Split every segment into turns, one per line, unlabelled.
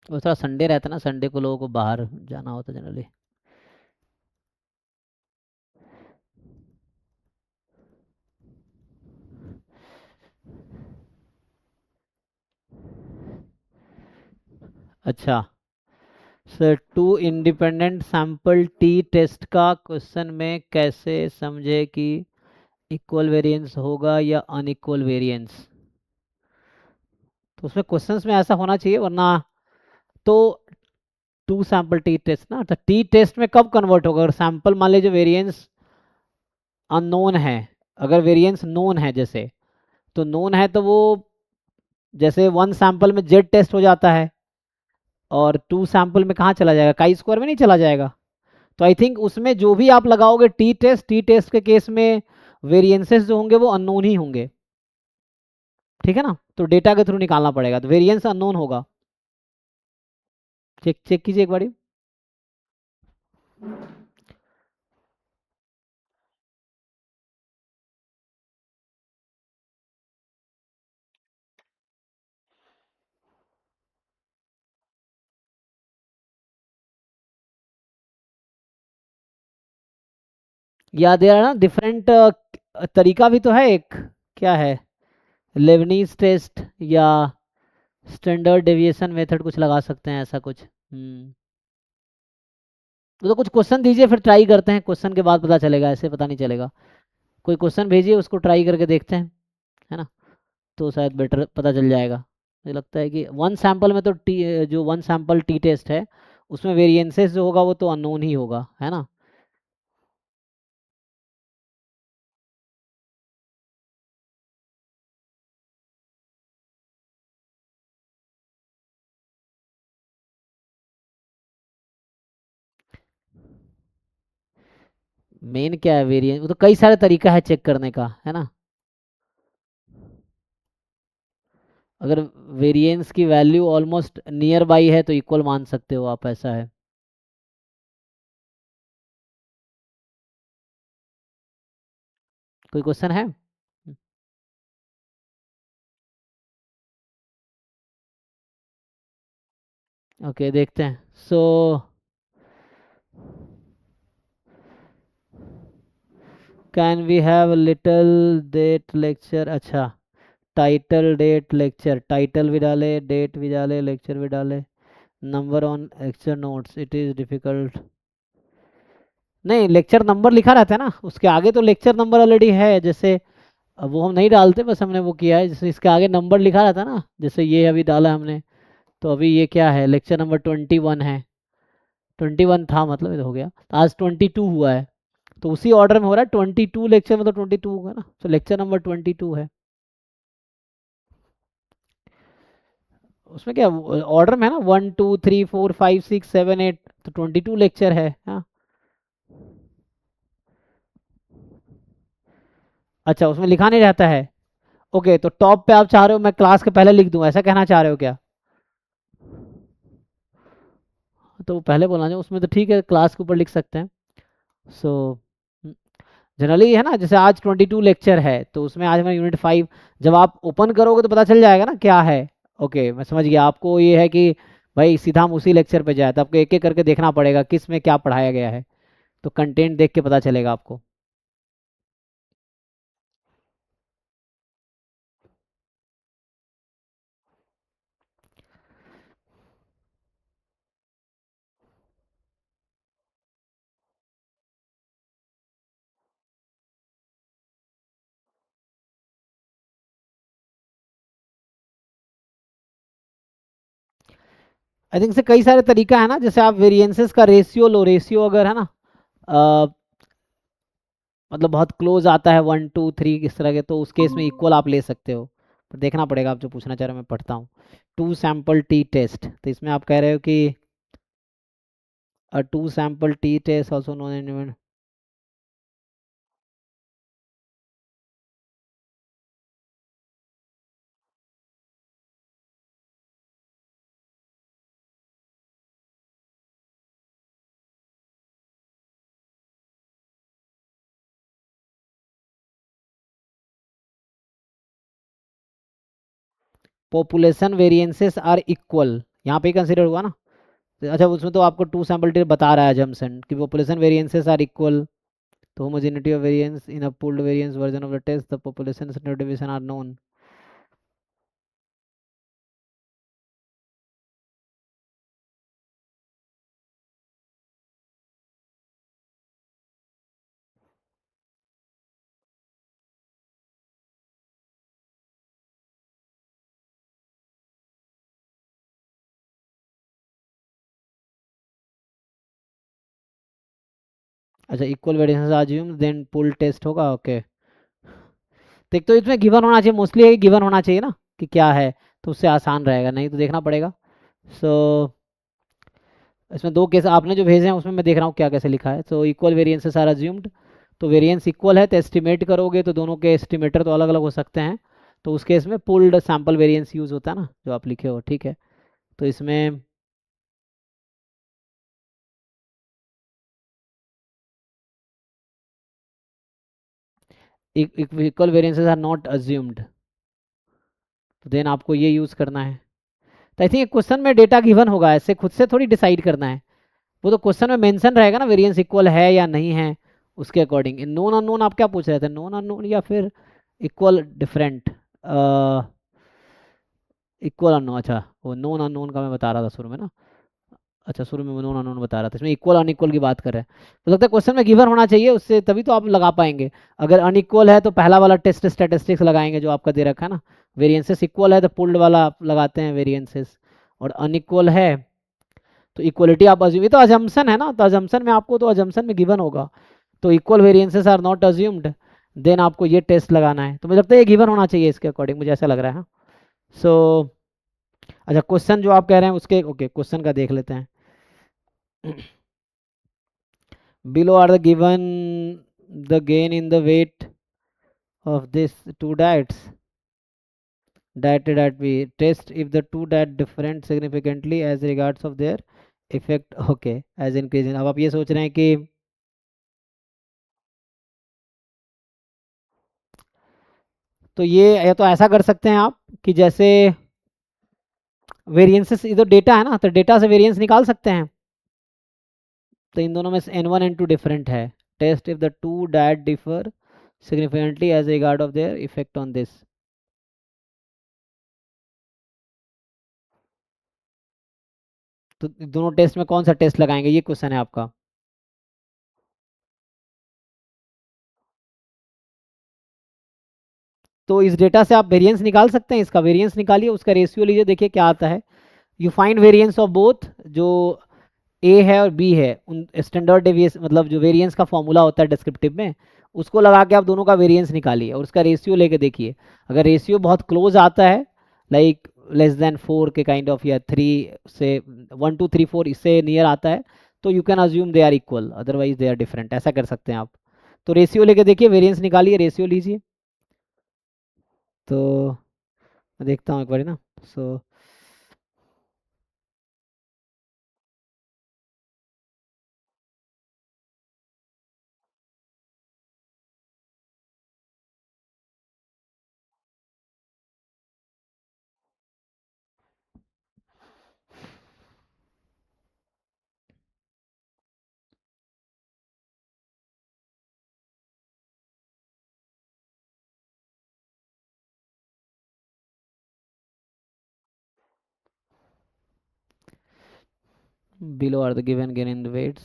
वो थोड़ा संडे रहता है ना, संडे को लोगों को बाहर जाना होता है जनरली। अच्छा sir, two independent sample t test का क्वेश्चन में कैसे समझे कि इक्वल वेरिएंस होगा या अनइक्वल वेरिएंस? तो उसमें क्वेश्चंस में ऐसा होना चाहिए, वरना तो टू सैंपल टी टेस्ट ना, तो टी टेस्ट में कब कन्वर्ट होगा? अगर सैंपल मान लीजिए वेरिएंस अननोन है, अगर वेरिएंस नोन है जैसे, तो नोन है तो वो जैसे वन सैंपल में जेड टेस्ट हो जाता है, और टू सैंपल में कहाँ चला जाएगा, काई स्क्वायर में नहीं चला जाएगा। तो आई थिंक उसमें जो भी आप लगाओगे टी टेस्ट के केस में वेरिएंसेस जो होंगे वो अननोन ही होंगे। ठीक है ना, तो डेटा के थ्रू निकालना पड़ेगा, तो वेरिएंस अननोन होगा। चेक चेक कीजिए एक बारी। या दे रहा ना डिफरेंट तरीका भी तो है एक, क्या है, लेबनीज टेस्ट या स्टैंडर्ड डेविएशन मेथड कुछ लगा सकते हैं, ऐसा कुछ। तो कुछ क्वेश्चन दीजिए, फिर ट्राई करते हैं, क्वेश्चन के बाद पता चलेगा, ऐसे पता नहीं चलेगा। कोई क्वेश्चन भेजिए, उसको ट्राई करके देखते हैं, है ना, तो शायद बेटर पता चल जाएगा। मुझे लगता है कि वन सैंपल में तो टी, जो वन सैंपल टी टेस्ट है उसमें वेरिएंसेस जो होगा वो तो अननोन ही होगा, है ना। मेन क्या है वेरिएंस, वो तो कई सारे तरीका है चेक करने का, है ना। अगर वेरिएंस की वैल्यू ऑलमोस्ट नियर बाई है तो इक्वल मान सकते हो आप, ऐसा है। कोई क्वेश्चन है? ओके देखते हैं। So can we have little date lecture, अच्छा, टाइटल डेट लेक्चर, टाइटल भी डाले, डेट भी डाले, लेक्चर भी डाले, number on lecture notes, it is difficult. नहीं, लेक्चर नंबर लिखा रहता है ना उसके आगे, तो लेक्चर नंबर ऑलरेडी है, जैसे अब वो हम नहीं डालते, बस हमने वो किया है, जैसे इसके आगे नंबर लिखा रहता है ना, जैसे ये अभी डाला हमने, तो अभी ये क्या है, लेक्चर नंबर 21 है। 21 था मतलब, ये तो हो गया, तो आज 22 हुआ है, तो उसी ऑर्डर में हो रहा है, 22 लेक्चर मतलब 22 होगा ना, तो लेक्चर नंबर 22 है। उसमें क्या ऑर्डर में है ना, 1 2 3 4 5 6 7 8, तो 22 लेक्चर है, हाँ। अच्छा, उसमें लिखा नहीं रहता है। ओके, तो टॉप पे आप चाह रहे हो मैं क्लास के पहले लिख दूं, ऐसा कहना चाह रहे हो क्या? तो वो पहले बोलना चाहिए, उसमें तो ठीक है, क्लास के ऊपर लिख सकते हैं। सो जनरली है ना, जैसे आज 22 लेक्चर है, तो उसमें आज हमारा यूनिट 5, जब आप ओपन करोगे तो पता चल जाएगा ना क्या है। ओके, मैं समझ गया, आपको ये है कि भाई सीधा हम उसी लेक्चर पे जाए, तो आपको एक एक करके देखना पड़ेगा किस में क्या पढ़ाया गया है, तो कंटेंट देख के पता चलेगा आपको। आई थिंक से कई सारे तरीका है ना, जैसे आप वेरिएंसेस का रेशियो लो, रेशियो अगर है ना, मतलब बहुत क्लोज आता है 1 2 3 इस तरह के, तो उस केस में इक्वल आप ले सकते हो। पर देखना पड़ेगा, आप जो पूछना चाह रहे हो मैं पढ़ता हूँ। टू सैंपल टी टेस्ट, तो इसमें आप कह रहे हो कि two sample t test also known. Population variances are equal, यहाँ पे ही कंसिडर हुआ ना। तो अच्छा, उसमें तो आपको टू सैम्पल टेस्ट बता रहा है जम्सन कि पॉपुलेशन वेरिएंसेस आर इक्वल, तो homogeneity of variance in a pooled variance version of the test the population standard division are known. अच्छा, equal variance assume then pool test होगा, ओके। तो एक तो इसमें गिवन होना चाहिए, मोस्टली ये गिवन होना चाहिए ना कि क्या है, तो उससे आसान रहेगा, नहीं तो देखना पड़ेगा। सो इसमें दो केस आपने जो भेजे हैं उसमें मैं देख रहा हूँ क्या कैसे लिखा है। So equal variances are assumed, तो वेरिएंस इक्वल है तो एस्टिमेट करोगे तो दोनों के एस्टिमेटर तो अलग अलग हो सकते हैं, तो उस केस में पुल्ड सैंपल वेरिएंस यूज होता है ना जो आप लिखे हो, ठीक है। तो इसमें equal variances are not assumed, तो देन आपको ये यूज करना है। तो आई थिंक क्वेश्चन में डेटा गिवन होगा, ऐसे खुद से थोड़ी डिसाइड करना है। वो तो क्वेश्चन में मेंशन रहेगा ना वेरिएंस इक्वल है या नहीं है, उसके अकॉर्डिंग। नोन अननोन आप क्या पूछ रहे थे, नोन अननोन या फिर इक्वल डिफरेंट? इक्वल अननोन, अच्छा वो नोन अननोन का मैं बता रहा था शुरू में ना। अच्छा, शुरू में नोन अननोन बता रहा था, इसमें इक्वल अनइक्वल की बात कर रहे हैं। तो लगता है क्वेश्चन में गिवन होना चाहिए, उससे तभी तो आप लगा पाएंगे। अगर अनइक्वल है तो पहला वाला टेस्ट स्टैटिस्टिक्स लगाएंगे जो आपका दे रखा है ना। वेरिएंसेस इक्वल है तो पुल्ड वाला आप लगाते हैं वेरिएंसेस, और अनइक्वल है तो इक्वलिटी आप अज्यूम, ये तो अजम्पशन है ना, तो अजम्पशन में आपको तो अजम्पशन में गिवन होगा। तो equal variances are not assumed, then आपको ये टेस्ट लगाना है। तो मुझे लगता है ये गिवन होना चाहिए इसके अकॉर्डिंग, मुझे ऐसा लग रहा है। सो अच्छा, क्वेश्चन जो आप कह रहे हैं उसके, ओके क्वेश्चन का देख लेते हैं। Below are the given the gain in the weight of these two diets. Diet that we test if the two diet different significantly as regards of their effect, okay, as increasing। अब आप ये सोच रहे हैं कि तो ये या तो ऐसा कर सकते हैं आप कि जैसे वेरिएंसेस इधर डेटा है ना, तो डेटा से वेरिएंस निकाल सकते हैं। तो इन दोनों में से N1 N2 डिफरेंट है। Test if the two diet differ significantly as regard of their effect on this। तो दोनों टेस्ट में कौन सा टेस्ट लगाएंगे, ये क्वेश्चन है आपका। तो इस डेटा से आप वेरिएंस निकाल सकते हैं, इसका वेरिएंस निकालिए, उसका रेशियो लीजिए, देखिए क्या आता है। You find variance of both, जो ए है और बी है, उन स्टैंडर्ड डेविएशन मतलब जो वेरिएंस का फॉर्मूला होता है डिस्क्रिप्टिव में, उसको लगा के आप दोनों का वेरिएंस निकालिए और उसका रेशियो लेके देखिए। अगर रेशियो बहुत क्लोज आता है, लाइक लेस देन 4 के काइंड ऑफ, या 3 से 1 2 3 4 इससे नियर आता है, तो you can assume they are equal, otherwise they are different, ऐसा कर सकते हैं आप। तो रेशियो लेके देखिए, वेरिएंस निकालिए, रेशियो लीजिए। तो मैं देखता हूँ एक बार ना। सो below are the given gain in the weights,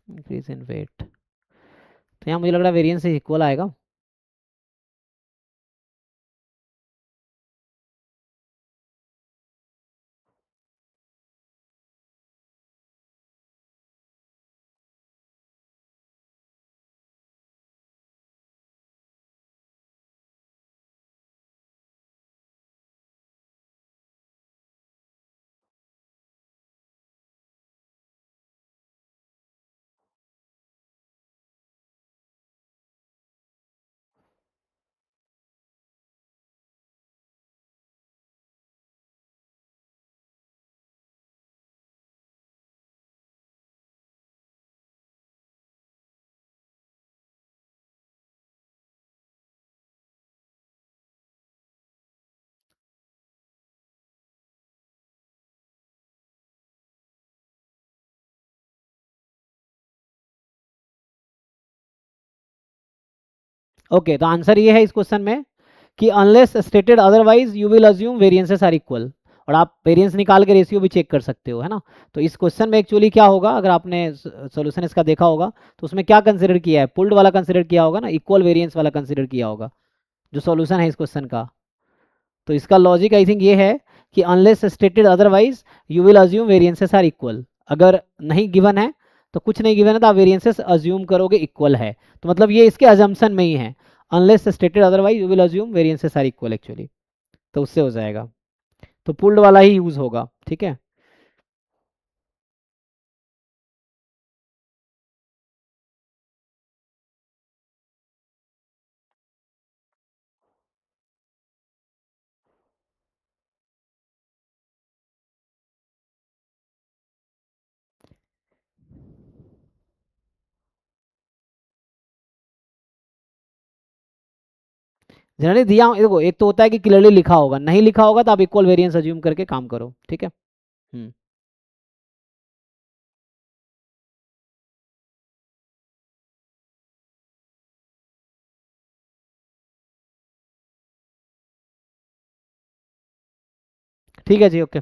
increase in weight। तो यहाँ मुझे लग रहा है वेरिएंस इक्वल आएगा। ओके, तो आंसर ये है इस क्वेश्चन में कि unless stated otherwise you will assume variances are equal. और आप वेरिएंस निकाल के रेशियो भी चेक कर सकते हो, है ना। तो इस क्वेश्चन में एक्चुअली क्या होगा, अगर आपने सॉल्यूशन इसका देखा होगा तो उसमें क्या कंसिडर किया है, पुल्ड वाला कंसिडर किया होगा ना, इक्वल वेरिएंस वाला कंसिडर किया होगा जो सॉल्यूशन है इस क्वेश्चन का। तो इसका लॉजिक आई थिंक ये है कि unless stated otherwise you will assume variances are equal. अगर नहीं गिवन है तो कुछ नहीं गिवन है तो आप वेरिएंसेस अज्यूम करोगे इक्वल है, तो मतलब ये इसके अजम्पशन में ही है। Unless stated otherwise you will assume variances are equal actually, तो उससे हो जाएगा। तो पुल्ड वाला ही यूज होगा, ठीक है। जनरली दिया देखो, एक तो होता है कि क्लियरली लिखा होगा, नहीं लिखा होगा तो आप इक्वल वेरिएंस अज्यूम करके काम करो, ठीक है। हम्म। ठीक है जी, ओके।